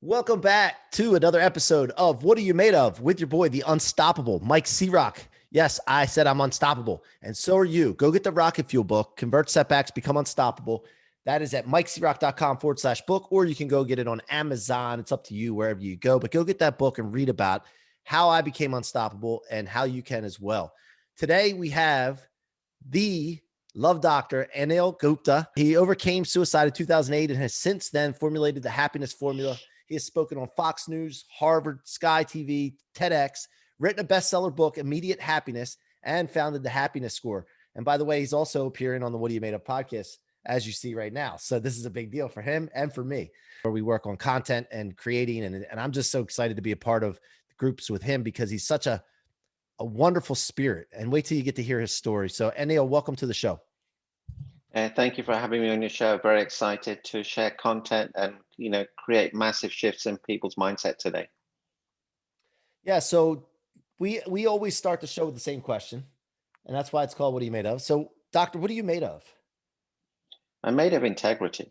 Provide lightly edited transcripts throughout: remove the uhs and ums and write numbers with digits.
Welcome back to another episode of What Are You Made Of with your boy, the unstoppable Mike C-Roc. Yes, I said I'm unstoppable, and so are you. Go get the Rocket Fuel book, Convert Setbacks, Become Unstoppable. That is at mikecroc.com/book, or you can go get it on Amazon. It's up to you wherever you go, but go get that book and read about how I became unstoppable and how you can as well. Today, we have the love doctor, Anil Gupta. He overcame suicide in 2008 and has since then formulated the happiness formula. He has spoken on Fox News, Harvard, Sky TV, TEDx, written a bestseller book, Immediate Happiness, and founded the Happiness Score. And by the way, he's also appearing on the What Are You Made Of podcast, as you see right now. So this is a big deal for him and for me, where we work on content and creating. And I'm just so excited to be a part of the groups with him because he's such a wonderful spirit. And wait till you get to hear his story. So Anil, welcome to the show. Thank you for having me on your show. Very excited to share content and create massive shifts in people's mindset today. Yeah, so we always start the show with the same question, and that's why it's called What Are You Made Of? So, doctor, what are you made of? I'm made of integrity.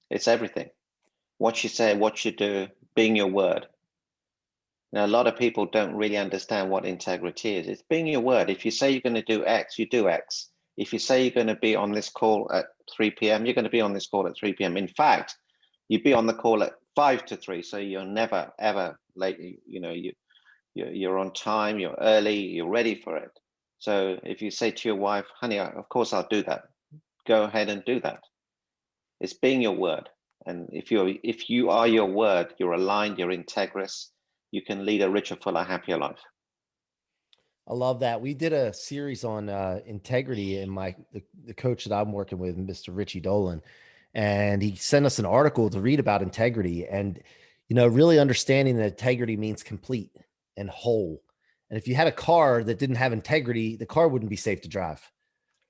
It's everything. What you say, what you do, being your word. Now, a lot of people don't really understand what integrity is. It's being your word. If you say you're going to do X, you do X. If you say you're going to be on this call at 3 p.m., you're going to be on this call at 3 p.m. In fact, you'd be on the call at 5 to 3, so you're never, ever late. You're on time, you're early, you're ready for it. So if you say to your wife, honey, of course I'll do that. Go ahead and do that. It's being your word. And if you are your word, you're aligned, you're integrous, you can lead a richer, fuller, happier life. I love that. We did a series on integrity in the coach that I'm working with, Mr. Richie Dolan, and he sent us an article to read about integrity and, really understanding that integrity means complete and whole. And if you had a car that didn't have integrity, the car wouldn't be safe to drive.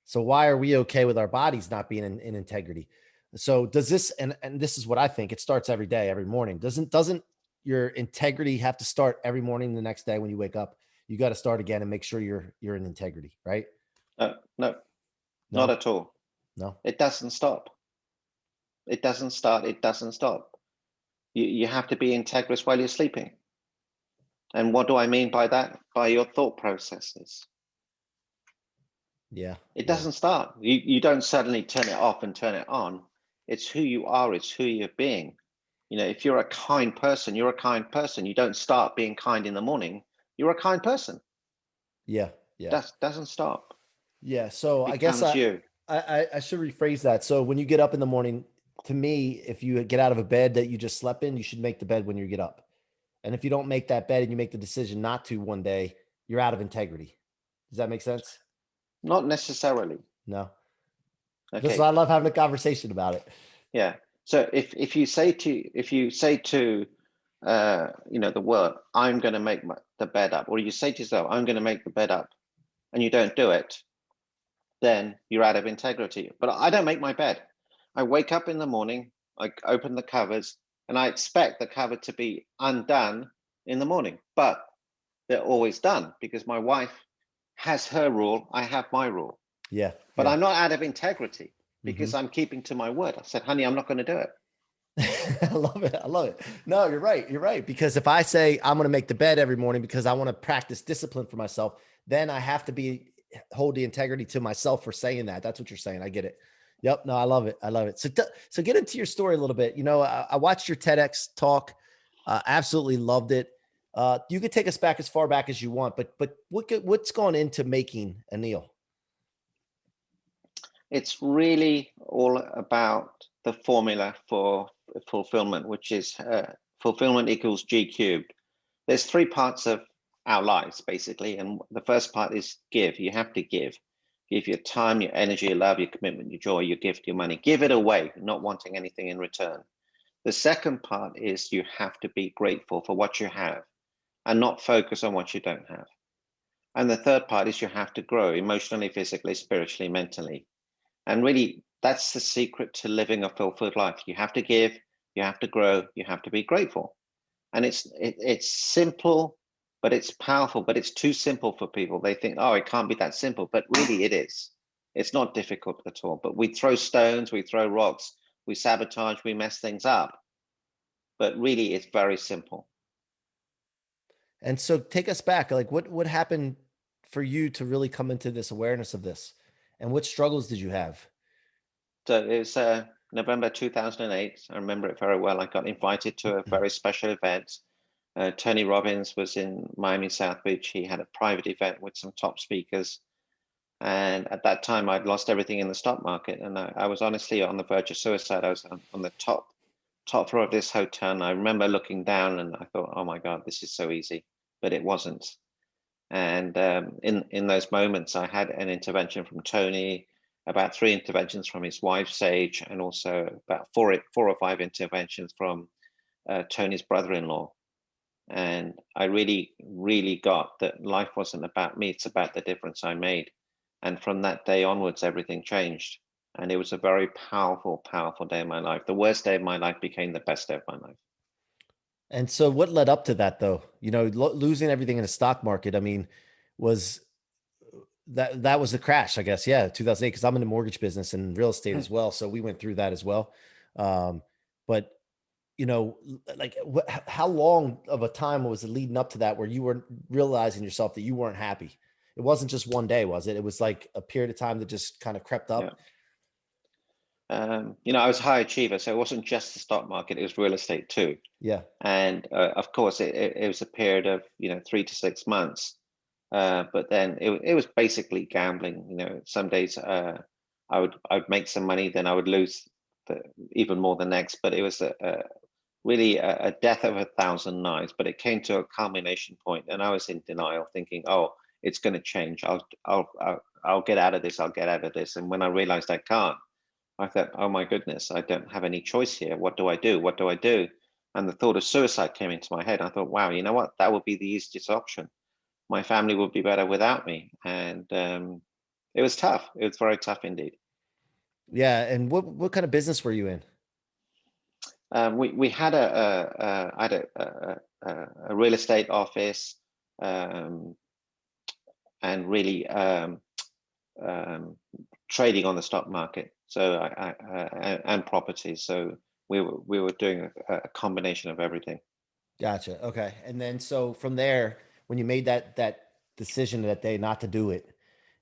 So why are we okay with our bodies not being in integrity? So does this, and this is what I think, it starts every day, every morning. Doesn't your integrity have to start every morning the next day when you wake up? You got to start again and make sure you're in integrity, right? No, not at all. No, it doesn't stop. It doesn't start. It doesn't stop. You have to be integrous while you're sleeping. And what do I mean by that? By your thought processes. Yeah. It doesn't start. You don't suddenly turn it off and turn it on. It's who you are. It's who you're being. If you're a kind person, you're a kind person. You don't start being kind in the morning. You're a kind person. Yeah. Doesn't stop. Yeah. So I guess I should rephrase that. So when you get up in the morning, to me, if you get out of a bed that you just slept in, you should make the bed when you get up. And if you don't make that bed and you make the decision not to one day, you're out of integrity. Does that make sense? Not necessarily. No. Okay. This is why I love having a conversation about it. Yeah. So if you say to the word, I'm going to make the bed up, or you say to yourself, I'm going to make the bed up, and you don't do it, then you're out of integrity. But I don't make my bed. I wake up in the morning, I open the covers, and I expect the cover to be undone in the morning, but they're always done because my wife has her rule, I have my rule. Yeah. But I'm not out of integrity because I'm keeping to my word. I said, honey, I'm not going to do it. I love it. I love it. No, you're right. You're right. Because if I say I'm going to make the bed every morning because I want to practice discipline for myself, then I have to hold the integrity to myself for saying that. That's what you're saying. I get it. Yep. No, I love it. I love it. So get into your story a little bit. I watched your TEDx talk. Absolutely loved it. You could take us back as far back as you want, but what's gone into making Anil? It's really all about the formula for fulfillment, which is fulfillment equals G cubed. There's 3 parts of our lives, basically. And the first part is give. You have to give. Give your time, your energy, your love, your commitment, your joy, your gift, your money. Give it away, not wanting anything in return. The second part is you have to be grateful for what you have and not focus on what you don't have. And the third part is you have to grow emotionally, physically, spiritually, mentally. And really, that's the secret to living a fulfilled life. You have to give, you have to grow, you have to be grateful. And it's simple, but it's powerful, but it's too simple for people. They think, oh, it can't be that simple, but really it is. It's not difficult at all. But we throw stones, we throw rocks, we sabotage, we mess things up. But really, it's very simple. And so take us back, like what happened for you to really come into this awareness of this? And what struggles did you have? So it was November 2008. I remember it very well. I got invited to a very special event. Tony Robbins was in Miami South Beach. He had a private event with some top speakers. And at that time, I'd lost everything in the stock market. And I was honestly on the verge of suicide. I was on the top floor of this hotel. And I remember looking down and I thought, oh my God, this is so easy. But it wasn't. And in those moments, I had an intervention from Tony, about 3 interventions from his wife, Sage, and also about four or five interventions from Tony's brother-in-law. And I really, really got that life wasn't about me, it's about the difference I made. And from that day onwards, everything changed. And it was a very powerful, powerful day of my life. The worst day of my life became the best day of my life. And so what led up to that though? You know, losing everything in the stock market, I mean, was that was the crash, I guess. Yeah. 2008. Cause I'm in the mortgage business and real estate as well. So we went through that as well. But you know, like how long of a time was it leading up to that where you were realizing yourself that you weren't happy? It wasn't just one day, was it? It was like a period of time that just kind of crept up. Yeah. You know, I was a high achiever, so it wasn't just the stock market, it was real estate too. Yeah. And of course, it was a period of, 3 to 6 months. But then it was basically gambling. You know, some days I would make some money, then I would lose even more the next. But it was really a death of 1,000 knives. But it came to a culmination point, and I was in denial, thinking, "Oh, it's going to change. I'll get out of this. I'll get out of this." And when I realized I can't, I thought, "Oh my goodness, I don't have any choice here. What do I do? What do I do?" And the thought of suicide came into my head. I thought, "Wow, you know what? That would be the easiest option. My family would be better without me." And it was tough. It was very tough indeed. Yeah. And what kind of business were you in? We had a real estate office, um, and really trading on the stock market. So and properties. So we were doing a combination of everything. Gotcha. Okay. And then so from there, when you made that decision that day not to do it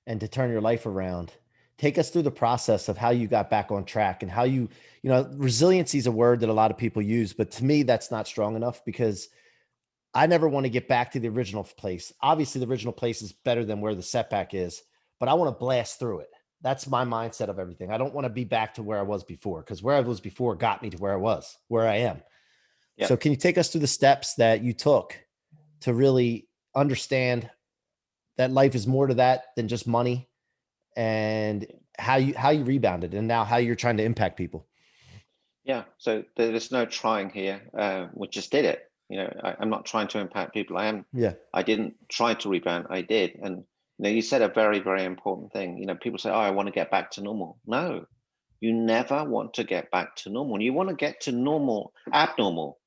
and to turn your life around, take us through the process of how you got back on track and how resiliency is a word that a lot of people use, but to me, that's not strong enough because I never want to get back to the original place. Obviously, the original place is better than where the setback is, but I want to blast through it. That's my mindset of everything. I don't want to be back to where I was before because where I was before got me to where I am. Yeah. So can you take us through the steps that you took to really understand that life is more to that than just money and how you rebounded and now how you're trying to impact people? Yeah. So there's no trying here. We just did it. I'm not trying to impact people. Yeah. I didn't try to rebound. I did. And you said a very, very important thing. People say, "Oh, I want to get back to normal." No, you never want to get back to normal. You want to get to abnormal.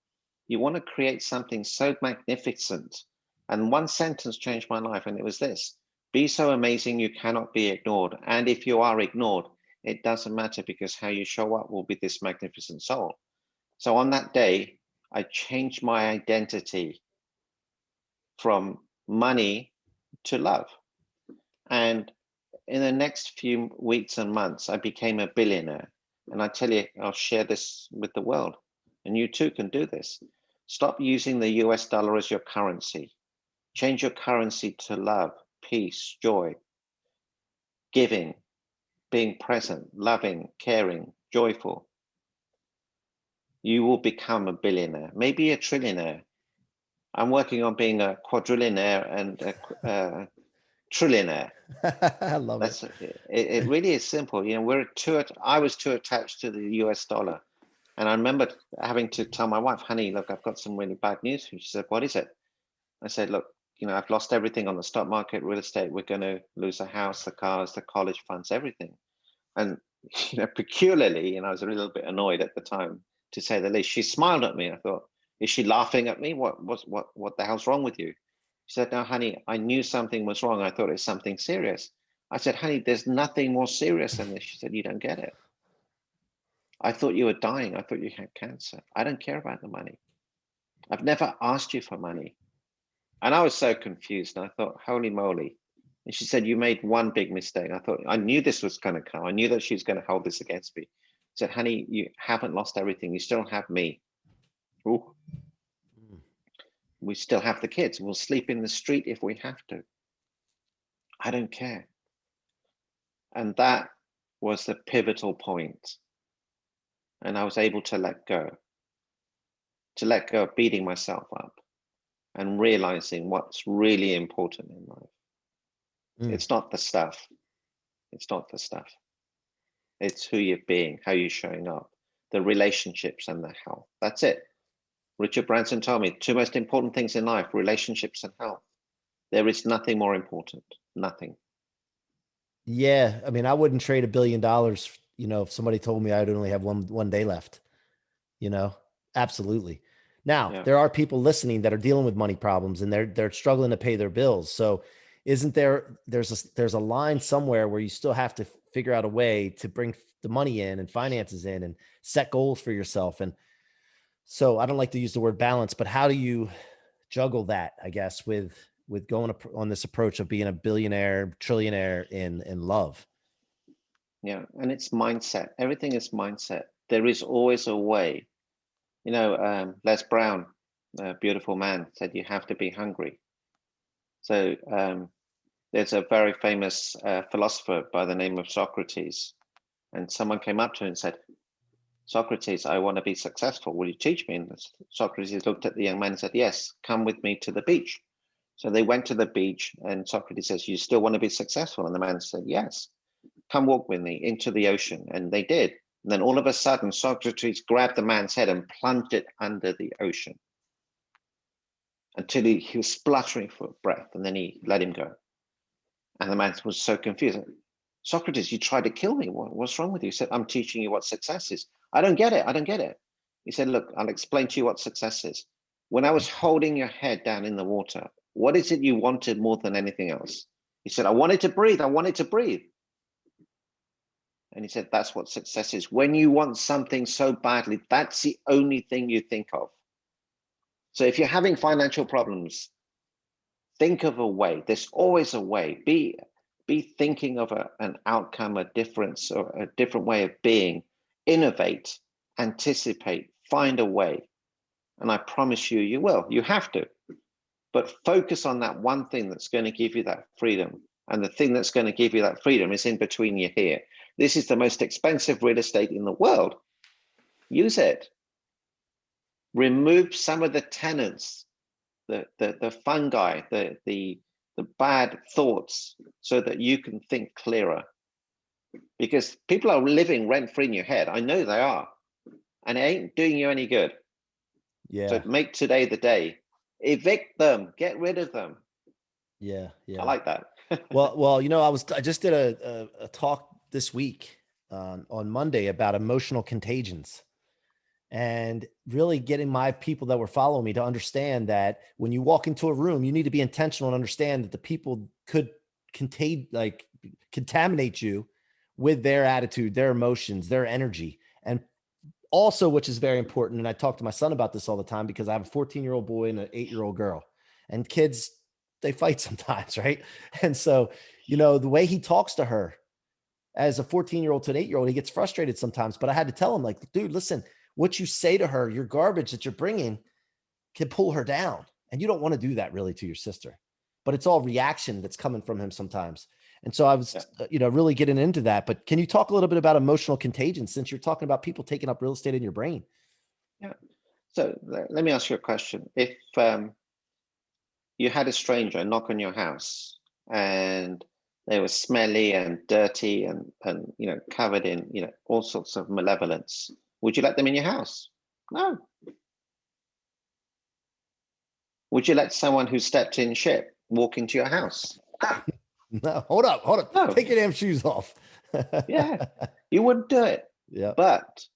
You want to create something so magnificent. And one sentence changed my life, and it was this: be so amazing you cannot be ignored. And if you are ignored, it doesn't matter because how you show up will be this magnificent soul. So on that day, I changed my identity from money to love. And in the next few weeks and months, I became a billionaire. And I tell you, I'll share this with the world. And you too can do this. Stop using the US dollar as your currency. Change your currency to love, peace, joy, giving, being present, loving, caring, joyful. You will become a billionaire, maybe a trillionaire. I'm working on being a quadrillionaire and a trillionaire. I love it. It really is simple. I was too attached to the US dollar. And I remember having to tell my wife, "Honey, look, I've got some really bad news." She said, "What is it?" I said, "Look, I've lost everything on the stock market, real estate. We're going to lose the house, the cars, the college funds, everything." And, peculiarly, and I was a little bit annoyed at the time, to say the least, she smiled at me. I thought, is she laughing at me? What the hell's wrong with you? She said, "No, honey, I knew something was wrong. I thought it was something serious." I said, "Honey, there's nothing more serious than this." She said, "You don't get it. I thought you were dying. I thought you had cancer. I don't care about the money. I've never asked you for money. And I was so confused. And I thought, holy moly. And she said, you made one big mistake. I thought, I knew this was going to come. I knew that she was going to hold this against me. I said, honey, you haven't lost everything. You still have me. Ooh. We still have the kids. We'll sleep in the street if we have to. I don't care. And that was the pivotal point. And I was able to let go of beating myself up and realizing what's really important in life. It's not the stuff. It's not the stuff. It's who you're being, how you're showing up, the relationships and the health. That's it. Richard Branson told me 2 most important things in life, relationships and health. There is nothing more important, nothing. Yeah. I mean, I wouldn't trade $1 billion, if somebody told me I'd only have one day left, absolutely. Now, there are people listening that are dealing with money problems and they're struggling to pay their bills. So isn't there's a line somewhere where you still have to figure out a way to bring the money in and finances in and set goals for yourself. And so I don't like to use the word balance, but how do you juggle that, I guess, with going on this approach of being a billionaire, trillionaire in love? Yeah. And it's mindset. Everything is mindset. There is always a way. Les Brown, a beautiful man, said you have to be hungry. So there's a very famous philosopher by the name of Socrates. And someone came up to him and said, Socrates, I want to be successful. Will you teach me? And Socrates looked at the young man and said, yes, come with me to the beach. So they went to the beach and Socrates says, you still want to be successful? And the man said, yes, come walk with me into the ocean. And they did. And then all of a sudden, Socrates grabbed the man's head and plunged it under the ocean until he was spluttering for breath. And then he let him go. And the man was so confused. Socrates, you tried to kill me. What's wrong with you? He said, I'm teaching you what success is. I don't get it. I don't get it. He said, look, I'll explain to you what success is. When I was holding your head down in the water, what is it you wanted more than anything else? He said, I wanted to breathe. I wanted to breathe. And he said, that's what success is. When you want something so badly, that's the only thing you think of. So if you're having financial problems, think of a way. There's always a way. Be thinking of an outcome, a difference, or a different way of being. Innovate, anticipate, find a way. And I promise you, you will. You have to. But focus on that one thing that's going to give you that freedom. And the thing that's going to give you that freedom is in between your here. This is the most expensive real estate in the world. Use it. Remove some of the tenants, the fungi, the bad thoughts, so that you can think clearer. Because people are living rent-free in your head. I know they are. And it ain't doing you any good. Yeah. So make today the day. Evict them. Get rid of them. Yeah. Yeah. I like that. Well, I just did a talk this week on Monday about emotional contagions and really getting my people that were following me to understand that when you walk into a room, you need to be intentional and understand that the people could contaminate you with their attitude, their emotions, their energy. And also, which is very important, and I talk to my son about this all the time because I have a 14-year-old boy and an 8-year-old girl, and kids, they fight sometimes, right? And so, the way he talks to her as a 14-year-old to an 8-year-old, he gets frustrated sometimes, but I had to tell him, like, dude, listen, what you say to her, your garbage that you're bringing can pull her down. And you don't want to do that really to your sister, but it's all reaction that's coming from him sometimes. And so I was, really getting into that, but can you talk a little bit about emotional contagion since you're talking about people taking up real estate in your brain? Yeah. So let me ask you a question. If you had a stranger knock on your house and they were smelly and dirty and covered in all sorts of malevolence, would you let them in your house? No. Would you let someone who stepped in shit walk into your house? No, hold up. No. Take your damn shoes off. Yeah, you wouldn't do it. Yeah. But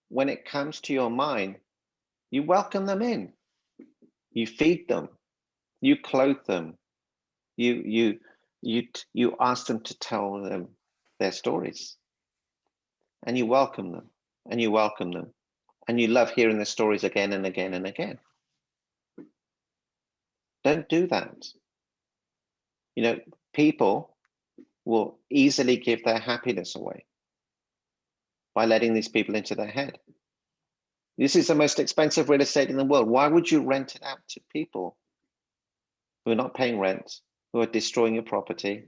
when it comes to your mind, you welcome them in. You feed them. You clothe them. You ask them to tell them their stories, and you welcome them. and you welcome them and you love hearing the stories again and again and again. Don't do that. You know, people will easily give their happiness away by letting these people into their head. This is the most expensive real estate in the world. Why would you rent it out to people who are not paying rent, who are destroying your property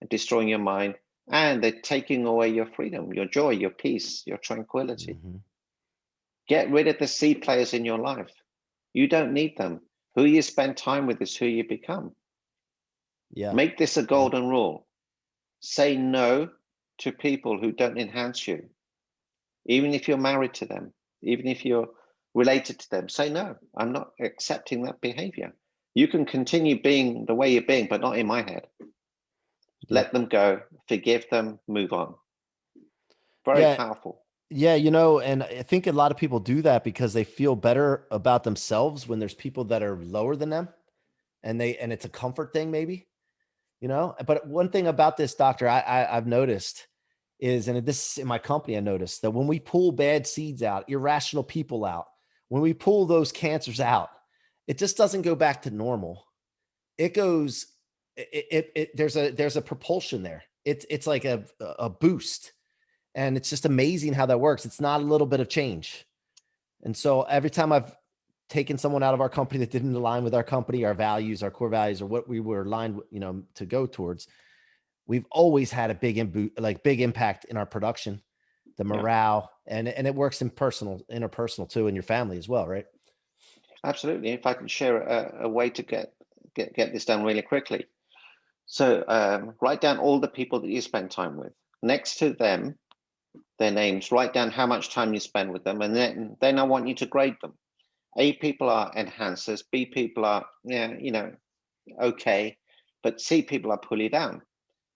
and destroying your mind, and they're taking away your freedom, your joy, your peace, your tranquility? Mm-hmm. Get rid of the C players in your life. You don't need them. Who you spend time with is who you become. Yeah. Make this a golden rule. Say no to people who don't enhance you. Even if you're married to them, even if you're related to them, say no, I'm not accepting that behavior. You can continue being the way you're being, but not in my head. Let them go, forgive them, move on. Very Yeah. powerful. Yeah, you know, and I think a lot of people do that because they feel better about themselves when there's people that are lower than them, and it's a comfort thing maybe, you know. But one thing about this, doctor, I've noticed is, and this in my company, I noticed that when we pull bad seeds out, irrational people out, when we pull those cancers out, it just doesn't go back to normal. It goes, there's a propulsion there. It's like a boost. And it's just amazing how that works. It's not a little bit of change. And so every time I've taken someone out of our company that didn't align with our company, our values, our core values, or what we were aligned, you know, to go towards, we've always had a big impact in our production, the morale, and it works in interpersonal too, in your family as well, right? Absolutely. If I can share a way to get this done really quickly. So write down all the people that you spend time with. Next to them, their names, write down how much time you spend with them, and then I want you to grade them. A people are enhancers, B people are, okay, but C people are pull you down.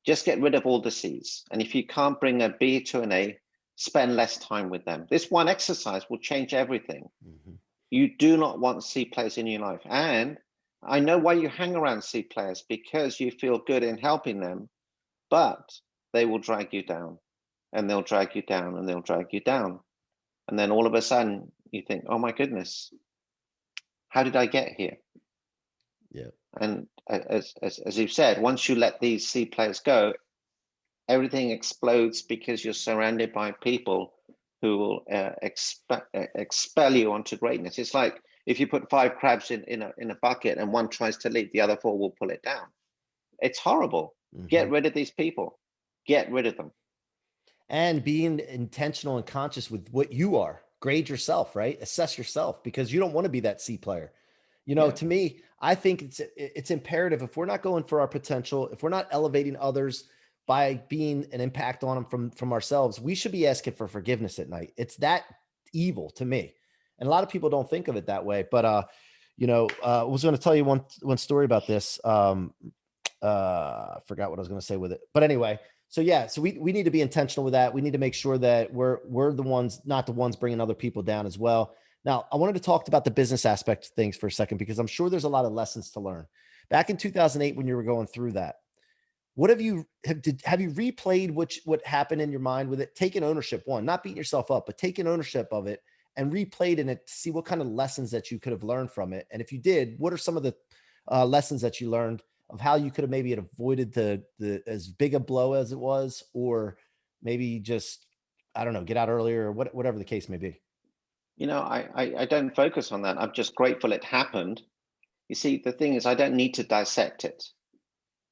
Just get rid of all the C's. And if you can't bring a B to an A, spend less time with them. This one exercise will change everything. Mm-hmm. You do not want C players in your life. And I know why you hang around C players, because you feel good in helping them, but they will drag you down, and they'll drag you down, and they'll drag you down. And then all of a sudden you think, oh my goodness, how did I get here? Yeah. And as you've said, once you let these C players go, everything explodes, because you're surrounded by people who will expel you onto greatness. It's like if you put 5 crabs in a bucket and one tries to leap, the other 4 will pull it down. It's horrible. Mm-hmm. Get rid of these people. Get rid of them. And being intentional and conscious with what you are. Grade yourself, right? Assess yourself, because you don't want to be that C player. You know, to me, I think it's imperative, if we're not going for our potential, if we're not elevating others by being an impact on them from ourselves, we should be asking for forgiveness at night. It's that evil to me. And a lot of people don't think of it that way. But I was going to tell you one story about this. I forgot what I was going to say with it. But anyway, so yeah, so we need to be intentional with that. We need to make sure that we're the ones, not the ones bringing other people down as well. Now, I wanted to talk about the business aspect of things for a second, because I'm sure there's a lot of lessons to learn. Back in 2008, when you were going through that, what have you replayed what happened in your mind with it, taking ownership, not beating yourself up, but taking ownership of it and replayed in it to see what kind of lessons that you could have learned from it? And if you did, what are some of the lessons that you learned of how you could have maybe avoided the as big a blow as it was, or maybe just, I don't know, get out earlier, or whatever the case may be? I don't focus on that. I'm just grateful it happened. You see, the thing is, I don't need to dissect it.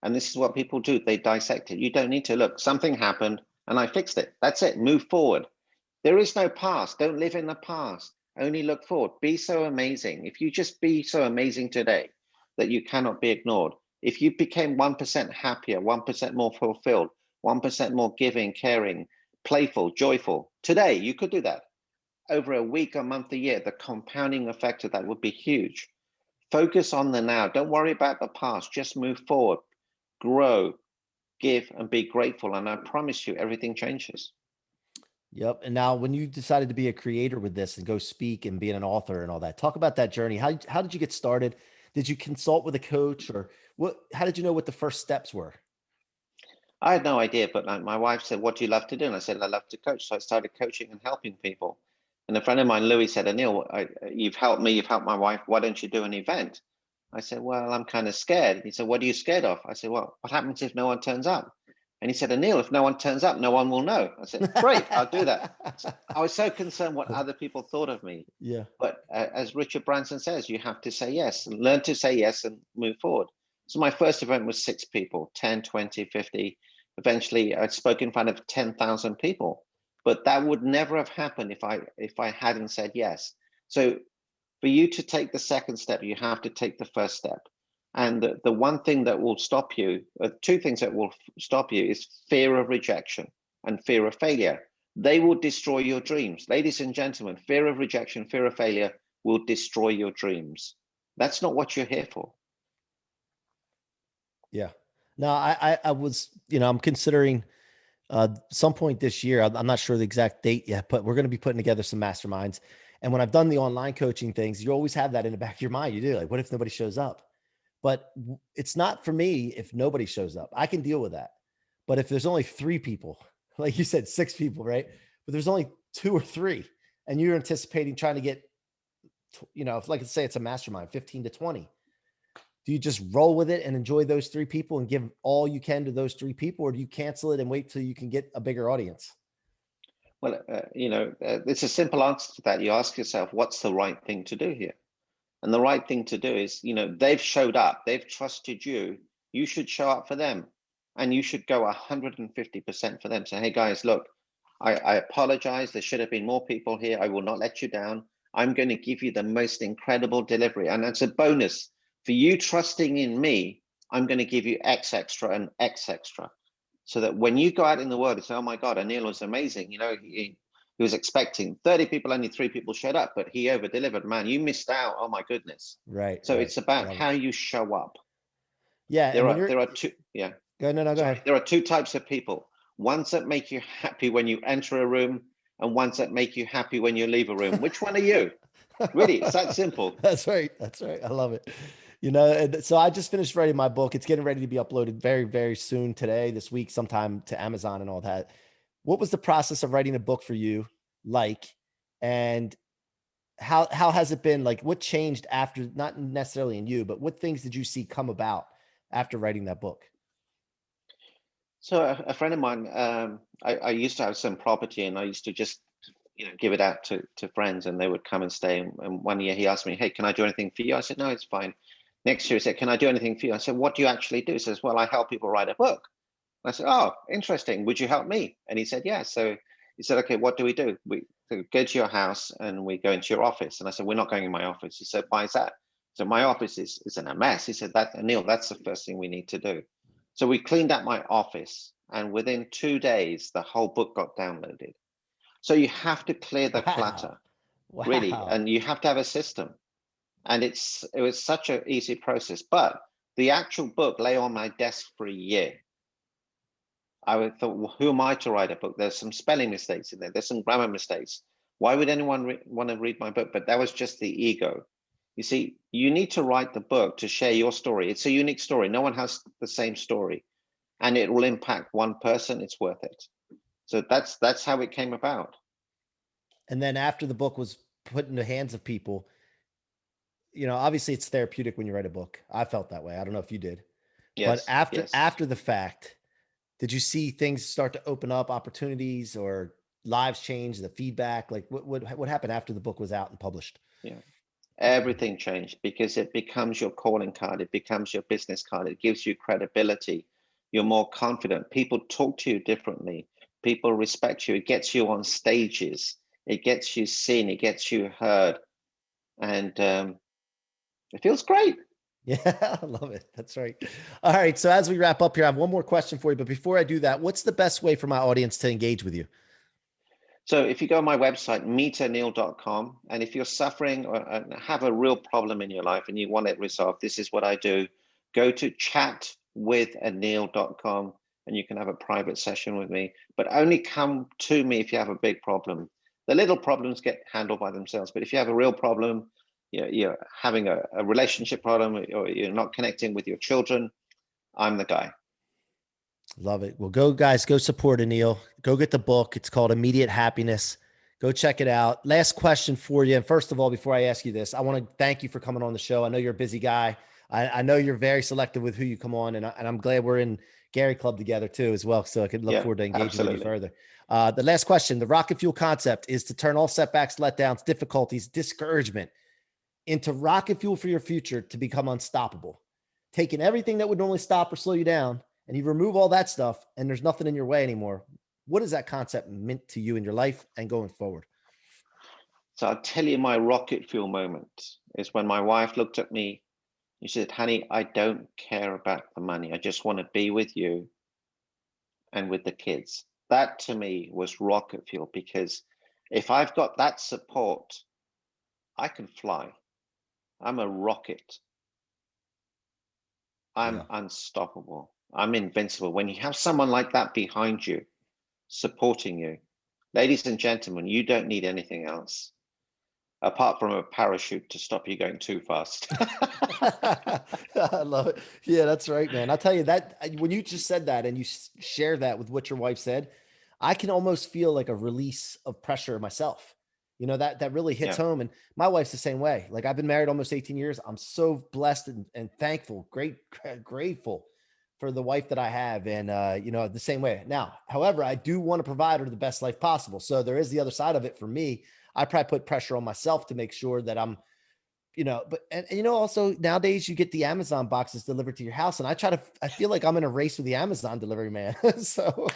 And this is what people do. They dissect it. You don't need to look. Something happened and I fixed it. That's it. Move forward. There is no past. Don't live in the past. Only look forward. Be so amazing. If you just be so amazing today that you cannot be ignored. If you became 1% happier, 1% more fulfilled, 1% more giving, caring, playful, joyful, today, you could do that. Over a week, a month, a year, the compounding effect of that would be huge. Focus on the now. Don't worry about the past. Just move forward, grow, give, and be grateful. And I promise you, everything changes. Yep. And now, when you decided to be a creator with this and go speak and being an author and all that, talk about that journey. How did you get started? Did you consult with a coach, or how did you know what the first steps were? I had no idea, but like my wife said, "What do you love to do?" And I said, "I love to coach." So I started coaching and helping people. And a friend of mine, Louis, said, "Anil, you've helped me, you've helped my wife. Why don't you do an event?" I said, "Well, I'm kind of scared." He said, "What are you scared of?" I said, "Well, what happens if no one turns up?" And he said, "Anil, if no one turns up, no one will know." I said, "Great, I'll do that." So I was so concerned what other people thought of me. Yeah. But as Richard Branson says, you have to say yes, learn to say yes and move forward. So my first event was 6 people, 10, 20, 50. Eventually, I spoke in front of 10,000 people. But that would never have happened if I hadn't said yes. So for you to take the second step, you have to take the first step. And the one thing that will stop you, two things that will stop you is fear of rejection and fear of failure. They will destroy your dreams. Ladies and gentlemen, fear of rejection, fear of failure will destroy your dreams. That's not what you're here for. Yeah. No, I was, I'm considering some point this year. I'm not sure the exact date yet, but we're going to be putting together some masterminds. And when I've done the online coaching things, you always have that in the back of your mind. You do, like, what if nobody shows up? But it's not for me if nobody shows up. I can deal with that. But if there's only 3 people, like you said, 6 people, right? But there's only 2 or 3, and you're anticipating trying to get, if, like, let's say it's a mastermind, 15 to 20. Do you just roll with it and enjoy those 3 people and give all you can to those 3 people, or do you cancel it and wait till you can get a bigger audience? Well, it's a simple answer to that. You ask yourself, what's the right thing to do here? And the right thing to do is, they've showed up, they've trusted you. You should show up for them, and you should go 150% for them. Say, hey guys, look, I apologize. There should have been more people here. I will not let you down. I'm going to give you the most incredible delivery. And that's a bonus for you trusting in me. I'm going to give you X extra and X extra, so that when you go out in the world and say, oh my God, Anil was amazing. He was expecting 30 people, only 3 people showed up, but he over delivered. Man, you missed out. Oh my goodness. Right. So Right. it's about Love it. how you show up. Yeah. And when you're, There are two, yeah. go, no, go Sorry, ahead. there are two types of people. Ones that make you happy when you enter a room, and ones that make you happy when you leave a room. Which one are you? Really, it's that simple. That's right. That's right. I love it. And so I just finished writing my book. It's getting ready to be uploaded very, very soon today, this week, sometime to Amazon and all that. What was the process of writing a book for you like? And how has it been? Like, what changed after, not necessarily in you, but what things did you see come about after writing that book? So a friend of mine, I used to have some property, and I used to just give it out to friends, and they would come and stay. And one year he asked me, hey, can I do anything for you? I said, no, it's fine. Next year he said, can I do anything for you? I said, what do you actually do? He says, well, I help people write a book. I said, oh, interesting. Would you help me? And he said, yeah. So he said, okay, what do? We go to your house and we go into your office. And I said, we're not going in my office. He said, why is that? So my office is in a mess. He said, Neil, that's the first thing we need to do. So we cleaned out my office, and within 2 days, the whole book got downloaded. So you have to clear the Wow. clutter, really, Wow. and you have to have a system. And it was such an easy process. But the actual book lay on my desk for a year. I would thought, well, who am I to write a book? There's some spelling mistakes in there. There's some grammar mistakes. Why would anyone want to read my book? But that was just the ego. You see, you need to write the book to share your story. It's a unique story. No one has the same story, and it will impact one person. It's worth it. So that's how it came about. And then after the book was put in the hands of people, obviously it's therapeutic when you write a book. I felt that way. I don't know if you did, but Yes, after yes. after the fact, did you see things start to open up, opportunities or lives change, the feedback? Like what happened after the book was out and published? Yeah. Everything changed because it becomes your calling card. It becomes your business card. It gives you credibility. You're more confident. People talk to you differently. People respect you. It gets you on stages. It gets you seen. It gets you heard. And it feels great. Yeah, I love it. That's right. All right. So as we wrap up here, I have one more question for you. But before I do that, what's the best way for my audience to engage with you? So if you go on my website, meetanil.com, and if you're suffering or have a real problem in your life and you want it resolved, this is what I do. Go to chatwithanil.com and you can have a private session with me, but only come to me if you have a big problem. The little problems get handled by themselves, but if you have a real problem, you're having a relationship problem, or you're not connecting with your children, I'm the guy. Love it. Well, go guys, go support Anil. Go get the book. It's called Immediate Happiness. Go check it out. Last question for you. And first of all, before I ask you this, I want to thank you for coming on the show. I know you're a busy guy. I know you're very selective with who you come on, and I'm glad we're in Gary Club together too, as well. So I can look Yeah, forward to engaging with you absolutely. further. The last question, the rocket fuel concept is to turn all setbacks, letdowns, difficulties, discouragement into rocket fuel for your future to become unstoppable. Taking everything that would normally stop or slow you down, and you remove all that stuff, and there's nothing in your way anymore. What does that concept meant to you in your life and going forward? So I'll tell you my rocket fuel moment is when my wife looked at me. She said, honey, I don't care about the money. I just want to be with you and with the kids. That to me was rocket fuel, because if I've got that support, I can fly. I'm a rocket. I'm unstoppable. I'm invincible. When you have someone like that behind you, supporting you, ladies and gentlemen, you don't need anything else apart from a parachute to stop you going too fast. I love it. Yeah, that's right, man. I'll tell you that when you just said that and you share that with what your wife said, I can almost feel like a release of pressure myself. You know, that really hits Yeah, home. And my wife's the same way. Like I've been married almost 18 years. I'm so blessed and thankful, grateful for the wife that I have. And you know, the same way. Now, however, I do want to provide her the best life possible. So there is the other side of it for me. I probably put pressure on myself to make sure that I'm, you know, but and you know, also nowadays you get the Amazon boxes delivered to your house, and I feel like I'm in a race with the Amazon delivery man. So,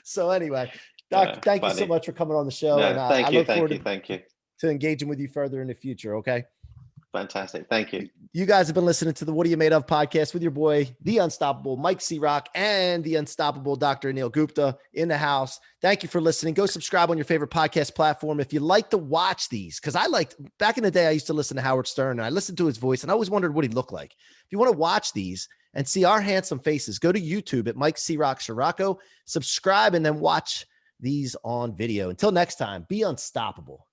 so anyway, Doc, thank you so funny. much for coming on the show, and No, I thank you, look thank forward you, thank you. to engaging with you further in the future. Okay. Fantastic. Thank you. You guys have been listening to the What Are You Made Of podcast with your boy, the unstoppable Mike C-Roc, and the unstoppable Dr. Anil Gupta in the house. Thank you for listening. Go subscribe on your favorite podcast platform. If you like to watch these, because back in the day, I used to listen to Howard Stern and I listened to his voice and I always wondered what he looked like. If you want to watch these and see our handsome faces, go to YouTube at Mike C-Roc Ciorrocco, subscribe, and then watch these on video. Until next time, be unstoppable.